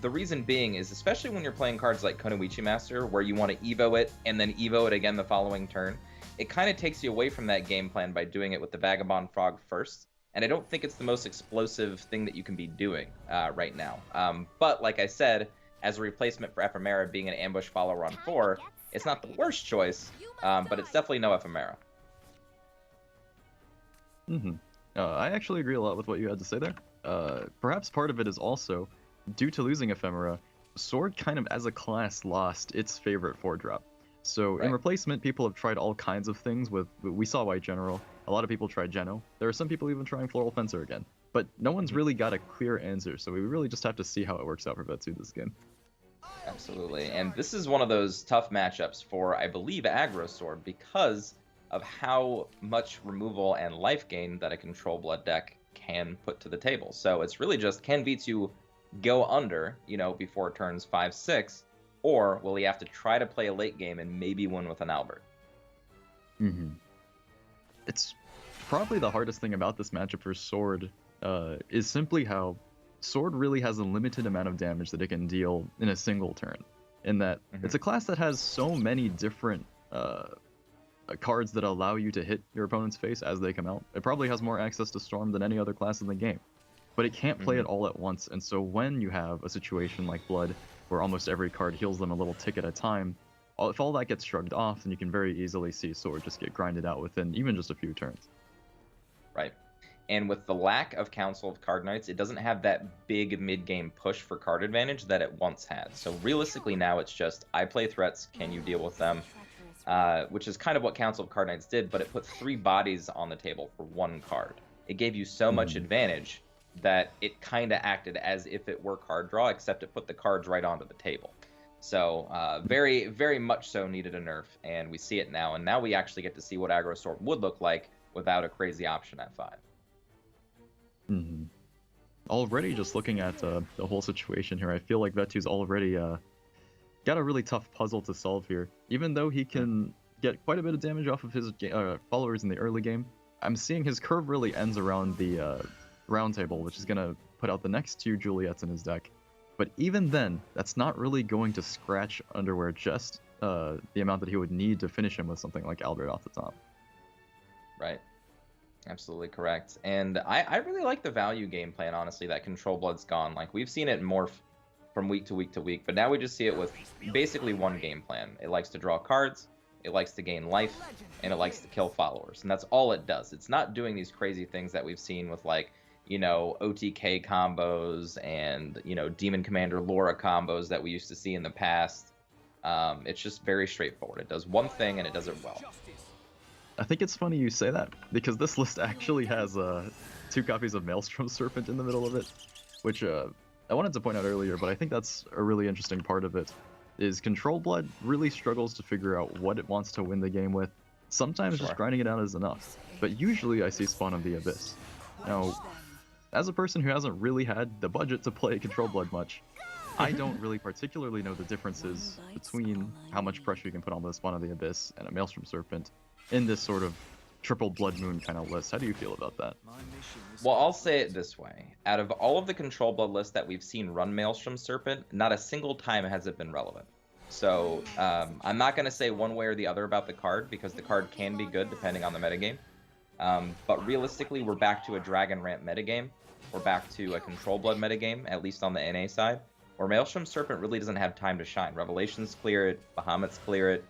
The reason being is, especially when you're playing cards like Kunoichi Master, where you want to Evo it and then Evo it again the following turn, it kind of takes you away from that game plan by doing it with the Vagabond Frog first. And I don't think it's the most explosive thing that you can be doing right now. But like I said, as a replacement for Ephemera being an ambush follower on 4, it's not the worst choice, but it's definitely no Ephemera. I actually agree a lot with what you had to say there. Perhaps part of it is also, due to losing Ephemera, Sword kind of as a class lost its favorite 4-drop. So in replacement, people have tried all kinds of things we saw White General, a lot of people tried Geno, there are some people even trying Floral Fencer again. But no one's really got a clear answer, so we really just have to see how it works out for Vetu this game. Absolutely, and this is one of those tough matchups for, I believe, Aggro Sword, because of how much removal and life gain that a Control Blood deck can put to the table. So it's really just, can V2 go under, before turns 5-6, or will he have to try to play a late game and maybe win with an Albert? It's probably the hardest thing about this matchup for Sword, is simply how Sword really has a limited amount of damage that it can deal in a single turn. In that, it's a class that has so many different cards that allow you to hit your opponent's face as they come out. It probably has more access to Storm than any other class in the game. But it can't play it all at once, and so when you have a situation like Blood, where almost every card heals them a little tick at a time, if all that gets shrugged off, then you can very easily see Sword just get grinded out within even just a few turns. Right. And with the lack of Council of Card Knights, it doesn't have that big mid-game push for card advantage that it once had. So realistically now it's just, I play threats, can you deal with them? Which is kind of what Council of Card Knights did, but it put 3 bodies on the table for 1 card. It gave you so much advantage that it kind of acted as if it were card draw, except it put the cards right onto the table. So very, very much so needed a nerf, and we see it now. And now we actually get to see what Aggro Sword would look like without a crazy option at 5. Already just looking at the whole situation here, I feel like Vetu's already got a really tough puzzle to solve here. Even though he can get quite a bit of damage off of his followers in the early game, I'm seeing his curve really ends around the round table, which is going to put out the next 2 Juliets in his deck. But even then, that's not really going to scratch Underwear just the amount that he would need to finish him with something like Albert off the top. Right. Absolutely correct. And I really like the value game plan, honestly, that Control Blood's gone. Like, we've seen it morph from week to week to week, but now we just see it with basically one game plan. It likes to draw cards, it likes to gain life, and it likes to kill followers. And that's all it does. It's not doing these crazy things that we've seen with, like, OTK combos and, Demon Commander Laura combos that we used to see in the past. It's just very straightforward. It does one thing and it does it well. I think it's funny you say that, because this list actually has 2 copies of Maelstrom Serpent in the middle of it, which I wanted to point out earlier, but I think that's a really interesting part of it, is Control Blood really struggles to figure out what it wants to win the game with. Sometimes just grinding it out is enough, but usually I see Spawn of the Abyss. Now, as a person who hasn't really had the budget to play Control Blood much, I don't really particularly know the differences between how much pressure you can put on the Spawn of the Abyss and a Maelstrom Serpent in this sort of triple Blood Moon kind of list. How do you feel about that? Well, I'll say it this way. Out of all of the Control Blood lists that we've seen run Maelstrom Serpent, not a single time has it been relevant. So I'm not going to say one way or the other about the card, because the card can be good depending on the metagame. But realistically, we're back to a Dragon Ramp metagame. We're back to a Control Blood metagame, at least on the NA side, where Maelstrom Serpent really doesn't have time to shine. Revelations clear it, Bahamut's clear it.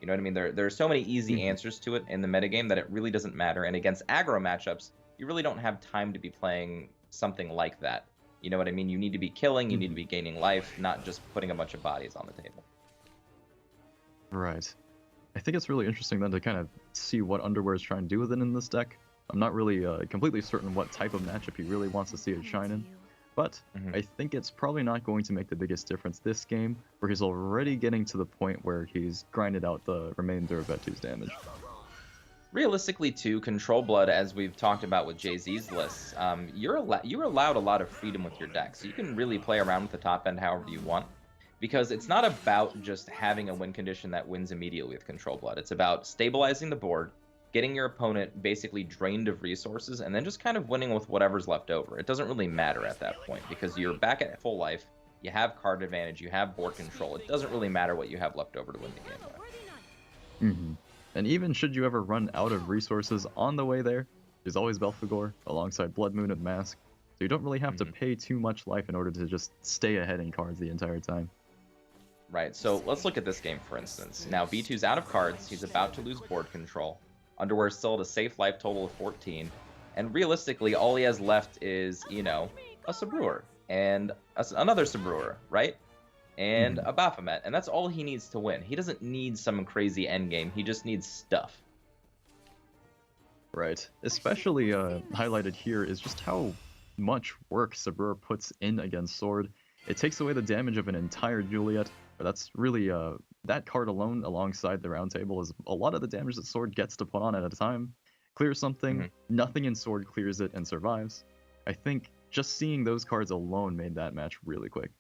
You know what I mean? There are so many easy answers to it in the metagame that it really doesn't matter. And against aggro matchups, you really don't have time to be playing something like that. You know what I mean? You need to be killing, you need to be gaining life, not just putting a bunch of bodies on the table. Right. I think it's really interesting then to kind of see what Underwear is trying to do with it in this deck. I'm not really completely certain what type of matchup he really wants to see it shine in. But I think it's probably not going to make the biggest difference this game, where he's already getting to the point where he's grinded out the remainder of Vetu's damage. Realistically, too, Control Blood, as we've talked about with Jay-Z's lists, you're allowed a lot of freedom with your deck, so you can really play around with the top end however you want. because it's not about just having a win condition that wins immediately with Control Blood. It's about stabilizing the board, getting your opponent basically drained of resources, and then just kind of winning with whatever's left over. It doesn't really matter at that point because you're back at full life, you have card advantage, you have board control. It doesn't really matter what you have left over to win the game with. And even should you ever run out of resources on the way there, there's always Belphegor alongside Blood Moon and Mask, so you don't really have to pay too much life in order to just stay ahead in cards the entire time. Right, so let's look at this game, for instance. Now, Vetu's out of cards, he's about to lose board control. Underwear's still at a safe life total of 14, and realistically, all he has left is, you know, a Sabrewer, and another Sabrewer, right? And a Baphomet, and that's all he needs to win. He doesn't need some crazy endgame, he just needs stuff. Right. Especially highlighted here is just how much work Sabrewer puts in against Sword. It takes away the damage of an entire Juliet, but that's really, that card alone alongside the round table is a lot of the damage that Sword gets to put on at a time. Clears something, nothing in Sword clears it and survives. I think just seeing those cards alone made that match really quick.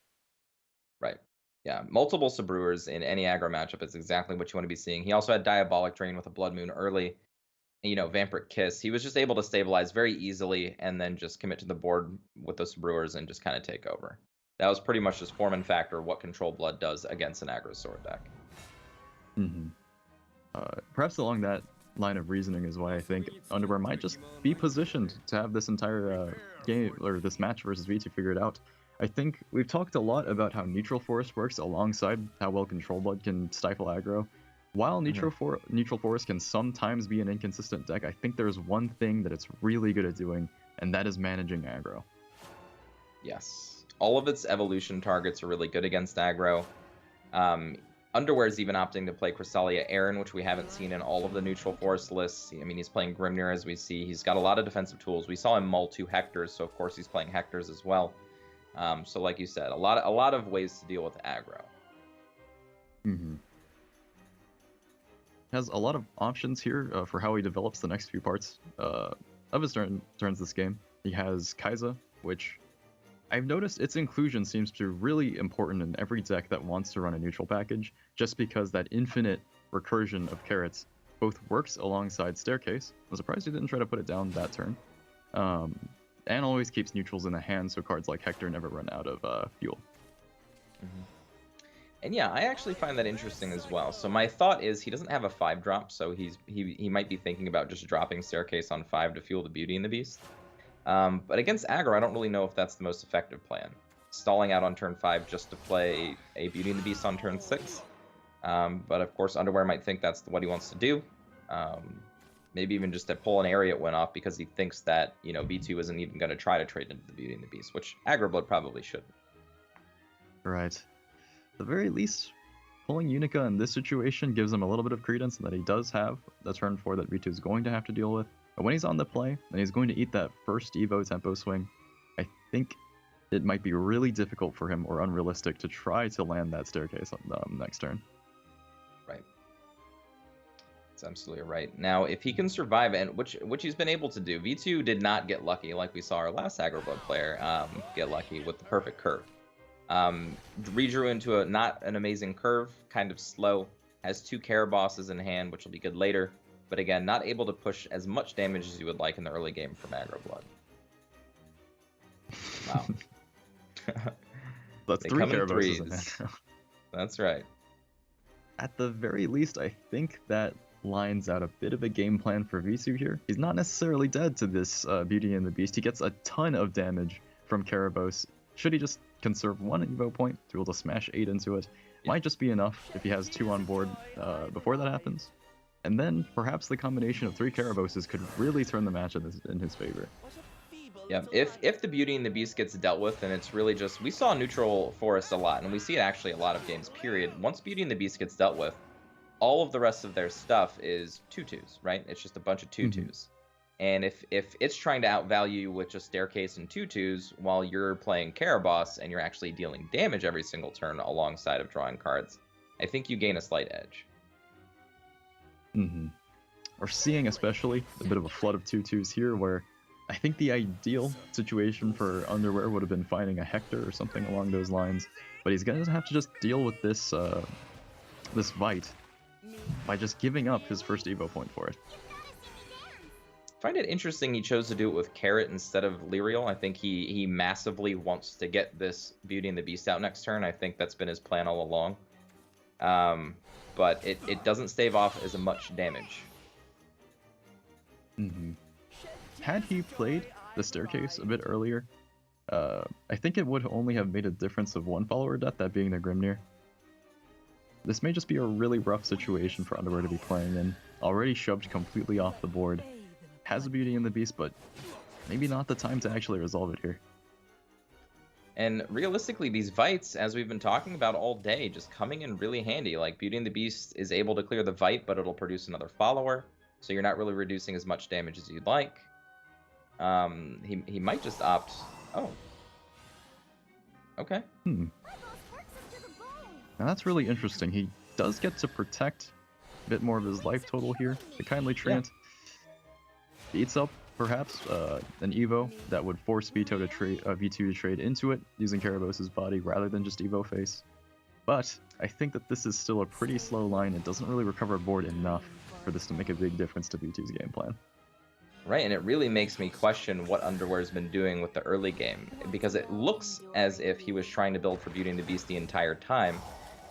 Right. Yeah, multiple Sabrewers in any aggro matchup is exactly what you want to be seeing. He also had Diabolic Drain with a Blood Moon early. You know, Vampiric Kiss. He was just able to stabilize very easily and then just commit to the board with those Brewers and just kind of take over. That was pretty much just form and factor what Control Blood does against an aggro Sword deck. Perhaps along that line of reasoning is why I think Underwear might just be positioned to have this entire game, or this match versus Vetu figured out. I think we've talked a lot about how Neutral Forest works alongside how well Control Blood can stifle aggro. While Neutral Forest can sometimes be an inconsistent deck, I think there's one thing that it's really good at doing, and that is managing aggro. Yes. All of its evolution targets are really good against aggro. Underwear's even opting to play Cresselia Aaron, which we haven't seen in all of the Neutral Forest lists. I mean, he's playing Grimnir, as we see. He's got a lot of defensive tools. We saw him mull 2 Hectors, so of course he's playing Hectors as well. So like you said, a lot of ways to deal with aggro. Has a lot of options here for how he develops the next few parts of his turns this game. He has Kai'Sa, which I've noticed its inclusion seems to be really important in every deck that wants to run a neutral package, just because that infinite recursion of carrots both works alongside Staircase. I'm surprised he didn't try to put it down that turn. And always keeps neutrals in the hand, so cards like Hector never run out of fuel. And yeah, I actually find that interesting as well. So my thought is he doesn't have a 5-drop, so he might be thinking about just dropping Staircase on 5 to fuel the Beauty and the Beast. But against aggro, I don't really know if that's the most effective plan. Stalling out on turn 5 just to play a Beauty and the Beast on turn 6. But of course, Underwear might think that's what he wants to do. Maybe even just to pull an area win off because he thinks that, you know, V2 isn't even going to try to trade into the Beauty and the Beast, which aggro blood probably shouldn't. Right. At the very least, pulling Unica in this situation gives him a little bit of credence that he does have the turn 4 that V2 is going to have to deal with. But when he's on the play, and he's going to eat that first Evo tempo swing, I think it might be really difficult for him or unrealistic to try to land that Staircase on next turn. Right. That's absolutely right. Now, if he can survive it, and which he's been able to do, V2 did not get lucky like we saw our last aggro blood player get lucky with the perfect curve. Redrew into a not an amazing curve, kind of slow, has 2 Carabosses in hand, which will be good later, but again, not able to push as much damage as you would like in the early game from aggro blood. Wow. That's They 3 come in Carabosses in threes. hand. That's right. At the very least, I think that lines out a bit of a game plan for Vetu here. He's not necessarily dead to this Beauty and the Beast. He gets a ton of damage from Karabos. Should he just conserve 1 Evo point to be able to smash 8 into it? Might just be enough if he has 2 on board before that happens. And then perhaps the combination of 3 Karaboses could really turn the match in his favor. Yeah, if the Beauty and the Beast gets dealt with, then it's really just, we saw Neutral Forest a lot, and we see it actually a lot of games, period. Once Beauty and the Beast gets dealt with, all of the rest of their stuff is 2/2s, right? It's just a bunch of 2/2s. And if it's trying to outvalue you with just Staircase and 2/2s while you're playing Karabos and you're actually dealing damage every single turn alongside of drawing cards, I think you gain a slight edge. We're seeing especially a bit of a flood of 2/2s here where I think the ideal situation for Underwear would have been finding a Hector or something along those lines, but he's gonna have to just deal with this this Vite by just giving up his first Evo point for it. I find it interesting he chose to do it with Carrot instead of Lyriel. I think he massively wants to get this Beauty and the Beast out next turn. I think that's been his plan all along. But it doesn't stave off as much damage. Had he played the Staircase a bit earlier, I think it would only have made a difference of one follower death, that being the Grimnir. This may just be a really rough situation for Underwear to be playing in. Already shoved completely off the board. Has a Beauty and the Beast, but maybe not the time to actually resolve it here. And realistically, these Vites, as we've been talking about all day, just coming in really handy. Like, Beauty and the Beast is able to clear the Vite, but it'll produce another follower, so you're not really reducing as much damage as you'd like. He might just opt... Oh. Okay. Now that's really interesting. He does get to protect a bit more of his life total here. The Kindly Treant beats up, perhaps, an Evo that would force Vetu to trade into it, using Karabos's body rather than just Evo face. But I think that this is still a pretty slow line. It doesn't really recover board enough for this to make a big difference to Vetu's game plan. Right, and it really makes me question what Underwear's been doing with the early game, because it looks as if he was trying to build for Beauty and the Beast the entire time.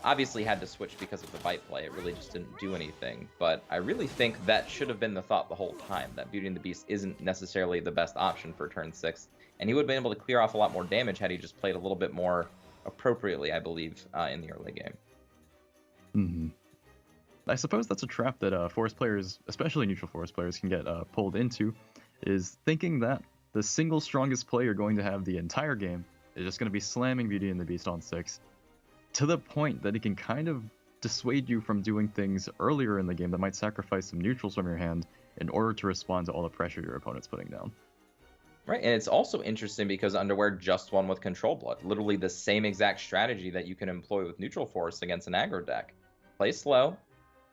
Obviously had to switch because of the Vite play, it really just didn't do anything, but I really think that should have been the thought the whole time, that Beauty and the Beast isn't necessarily the best option for turn 6, and he would have been able to clear off a lot more damage had he just played a little bit more appropriately, I believe, in the early game. I suppose that's a trap that Forest players, especially neutral Forest players, can get pulled into, is thinking that the single strongest player going to have the entire game is just going to be slamming Beauty and the Beast on 6, to the point that it can kind of dissuade you from doing things earlier in the game that might sacrifice some neutrals from your hand in order to respond to all the pressure your opponent's putting down. Right, and it's also interesting because Underwear just won with Control Blood, literally the same exact strategy that you can employ with neutral Forest against an aggro deck. Play slow,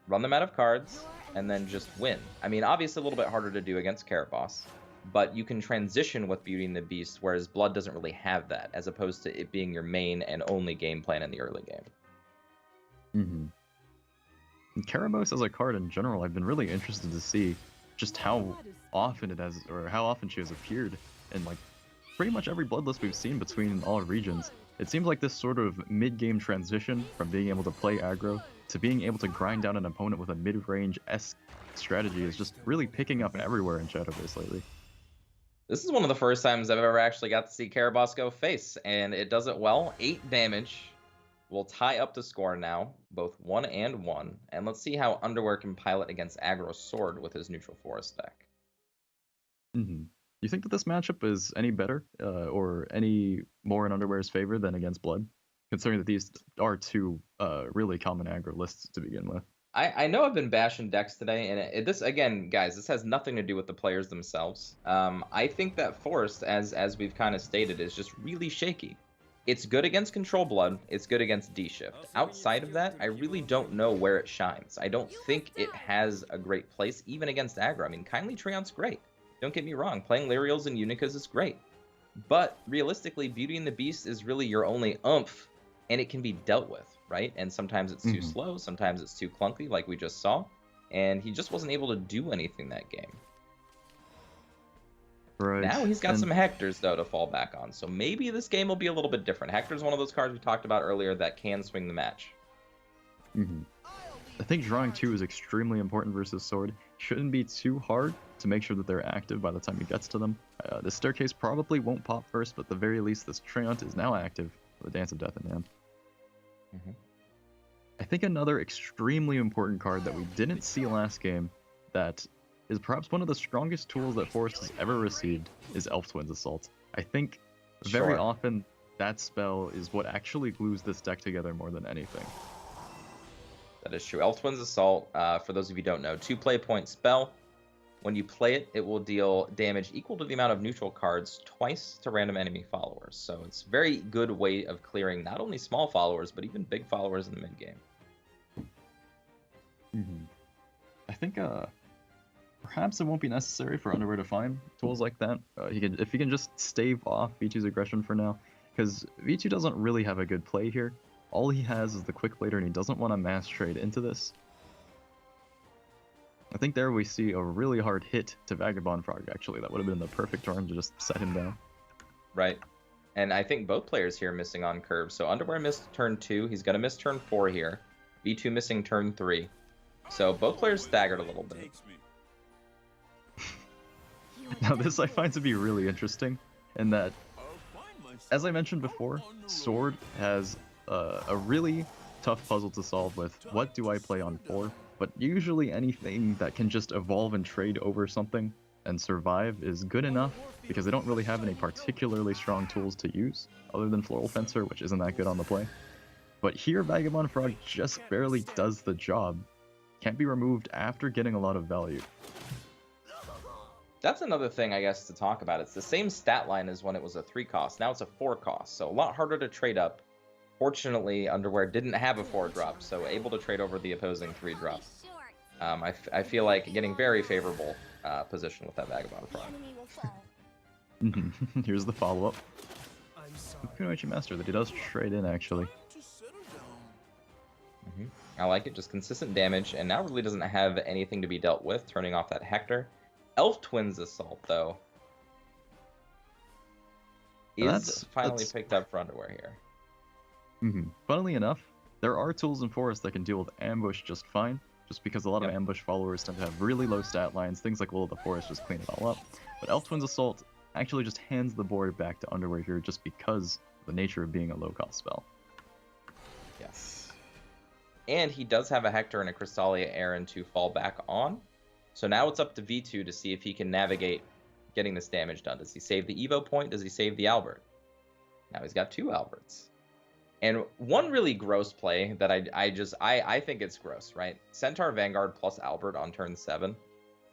run them out of cards, and then just win. I mean, obviously a little bit harder to do against Carrot Boss, but you can transition with Beauty and the Beast, whereas Blood doesn't really have that, as opposed to it being your main and only game plan in the early game. And Karabos as a card in general, I've been really interested to see just how often how often she has appeared in like pretty much every Bloodlist we've seen between all regions. It seems like this sort of mid-game transition from being able to play aggro to being able to grind down an opponent with a mid-range-esque strategy is just really picking up everywhere in Shadowverse lately. This is one of the first times I've ever actually got to see Karabos go face, and it does it well. 8 damage. We'll tie up the score now, both 1 and 1, and let's see how Underwear can pilot against Aggro Sword with his neutral Forest deck. You think that this matchup is any better, or any more in Underwear's favor than against Blood, considering that these are two really common aggro lists to begin with? I know I've been bashing decks today, and this, again, guys, this has nothing to do with the players themselves. I think that Forest, as we've kind of stated, is just really shaky. It's good against Control Blood, it's good against D-Shift. Outside of that, I really don't know where it shines. I don't think it has a great place, even against aggro. I mean, Kindly Treant's great. Don't get me wrong, playing Lyriels and Unicas is great. But realistically, Beauty and the Beast is really your only oomph, and it can be dealt with, right? And sometimes it's too slow, sometimes it's too clunky, like we just saw. And he just wasn't able to do anything that game. Right. Now he's got some Hectors, though, to fall back on. So maybe this game will be a little bit different. Hector's one of those cards we talked about earlier that can swing the match. I think drawing 2 is extremely important versus Sword. Shouldn't be too hard to make sure that they're active by the time he gets to them. The Staircase probably won't pop first, but at the very least this Treant is now active with a Dance of Death in hand. I think another extremely important card that we didn't see last game that is perhaps one of the strongest tools that Forest has ever received is Elf Twins Assault. I think very often that spell is what actually glues this deck together more than anything. That is true. Elf Twins Assault, for those of you who don't know, 2 play point spell. When you play it, it will deal damage equal to the amount of neutral cards twice to random enemy followers. So it's a very good way of clearing not only small followers, but even big followers in the mid game. I think perhaps it won't be necessary for Underwear to find tools like that. If he can just stave off V2's aggression for now, because V2 doesn't really have a good play here. All he has is the Quick Blader, and he doesn't want to mass trade into this. I think there we see a really hard hit to Vagabond Frog, actually. That would have been the perfect turn to just set him down. Right. And I think both players here missing on curve. So Underwear missed turn 2. He's going to miss turn 4 here. V2 missing turn 3. So both players staggered a little bit. Now this I find to be really interesting in that, as I mentioned before, Sword has a really tough puzzle to solve with what do I play on 4, but usually anything that can just evolve and trade over something and survive is good enough because they don't really have any particularly strong tools to use other than Floral Fencer, which isn't that good on the play. But here Vagabond Frog just barely does the job. Can't be removed after getting a lot of value. That's another thing, I guess, to talk about. It's the same stat line as when it was a 3 cost. Now it's a 4 cost, so a lot harder to trade up. Fortunately, Underwear didn't have a 4 drop, so able to trade over the opposing 3 drop. I feel like getting very favorable position with that Vagabond Frog. Here's the follow-up. Kunoichi Master that he does trade in, actually. I like it, just consistent damage, and now really doesn't have anything to be dealt with, turning off that Hector. Elf Twins Assault, though, is finally picked up for Underwear here. Funnily enough, there are tools in Forest that can deal with Ambush just fine, just because a lot of Ambush followers tend to have really low stat lines, things like Will of the Forest just clean it all up. But Elf Twins Assault actually just hands the board back to Underwear here just because of the nature of being a low-cost spell. Yes. And he does have a Hector and a Crystalia Aaron to fall back on. So now it's up to V2 to see if he can navigate getting this damage done. Does he save the Evo point? Does he save the Albert? Now he's got 2 Alberts. And one really gross play that I think it's gross, right? Centaur Vanguard plus Albert on turn 7,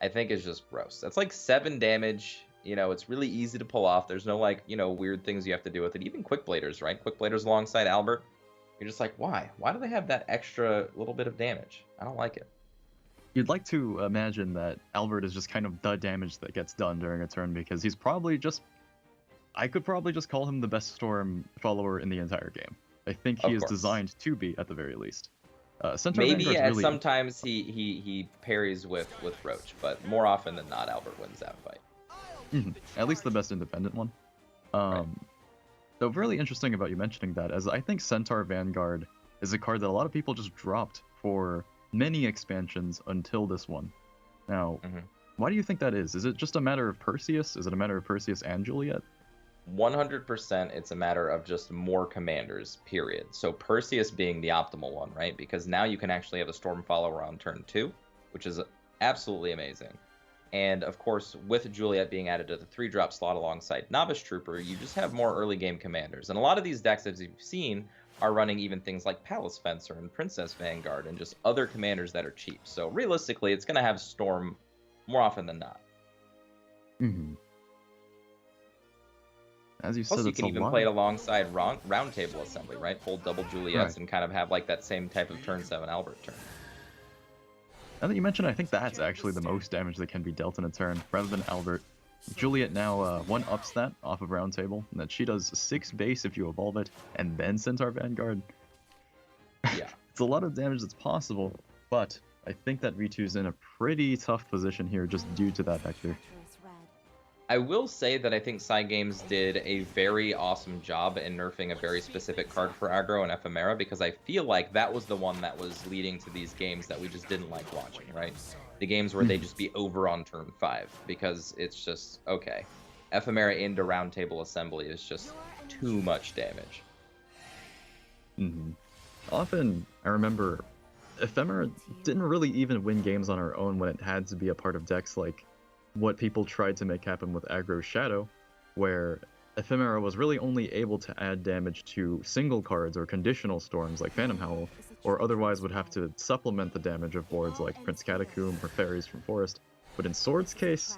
I think is just gross. That's like 7 damage. You know, it's really easy to pull off. There's no, like, you know, weird things you have to do with it. Even Quick Bladers, right? Quick Bladers alongside Albert. You're just like, why? Why do they have that extra little bit of damage? I don't like it. You'd like to imagine that Albert is just kind of the damage that gets done during a turn because he's probably just... I could probably just call him the best Storm follower in the entire game. I think he is designed to be, at the very least. Maybe really... sometimes he parries with Roach, but more often than not, Albert wins that fight. At least the best independent one. Right. So really interesting about you mentioning that, as I think Centaur Vanguard is a card that a lot of people just dropped for many expansions until this one. Now, why do you think that is? Is it just a matter of Perseus? Is it a matter of Perseus and Juliet? 100% it's a matter of just more commanders, period. So Perseus being the optimal one, right? Because now you can actually have a Storm Follower on turn 2, which is absolutely amazing. And of course, with Juliet being added to the 3-drop slot alongside Novice Trooper, you just have more early game commanders. And a lot of these decks, as you've seen, are running even things like Palace Fencer and Princess Vanguard and just other commanders that are cheap. So realistically, it's going to have Storm more often than not. As you said, you can even play it alongside Round Table Assembly, right? Pull double Juliets and kind of have like that same type of turn 7 Albert turn. Now that you mentioned, I think that's actually the most damage that can be dealt in a turn, rather than Albert. Juliet now 1-ups that off of Round Table, and that she does 6 base if you evolve it, and then Centaur Vanguard. Yeah. It's a lot of damage that's possible, but I think that V2's in a pretty tough position here just due to that Hector. I will say that I think Side Games did a very awesome job in nerfing a very specific card for aggro and Ephemera, because I feel like that was the one that was leading to these games that we just didn't like watching, right? The games where they just be over on turn 5, because it's just, okay, Ephemera into Round Table Assembly is just too much damage. Often, I remember, Ephemera didn't really even win games on her own when it had to be a part of decks like what people tried to make happen with Aggro Shadow, where Ephemera was really only able to add damage to single cards or conditional storms like Phantom Howl, or otherwise would have to supplement the damage of boards like Prince Catacomb or Fairies from Forest. But in Sword's case,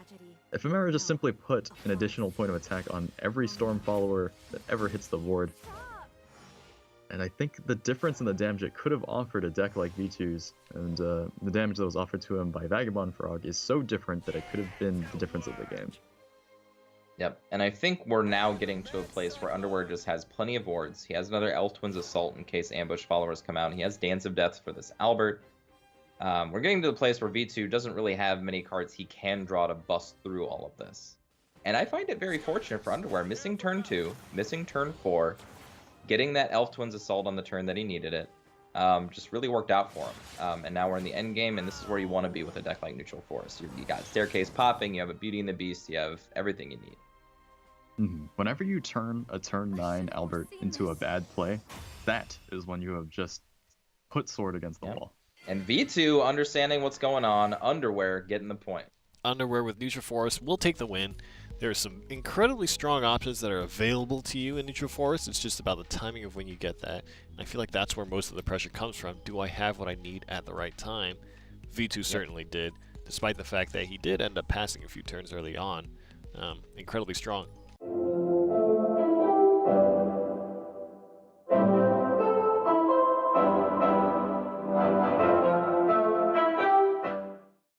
Ephemera just simply put an additional point of attack on every storm follower that ever hits the board. And I think the difference in the damage it could have offered a deck like V2's and the damage that was offered to him by Vagabond Frog is so different that it could have been the difference of the game. Yep, and I think we're now getting to a place where Underwear just has plenty of wards. He has another Elf Twins Assault in case ambush followers come out. He has Dance of Death for this Albert. We're getting to the place where V2 doesn't really have many cards he can draw to bust through all of this. And I find it very fortunate for Underwear. Missing turn 2, missing turn 4, getting that Elf Twins Assault on the turn that he needed it, just really worked out for him. And now we're in the end game, and this is where you want to be with a deck like Neutral Forest. You got Staircase popping, you have a Beauty and the Beast, you have everything you need. Whenever you turn a turn 9 Albert into a bad play, that is when you have just put sword against the wall. And V2 understanding what's going on, Underwear getting the point. Underwear with Neutral Forest will take the win. There are some incredibly strong options that are available to you in Neutral Forest. It's just about the timing of when you get that. And I feel like that's where most of the pressure comes from. Do I have what I need at the right time? V2 certainly did, despite the fact that he did end up passing a few turns early on. Incredibly strong.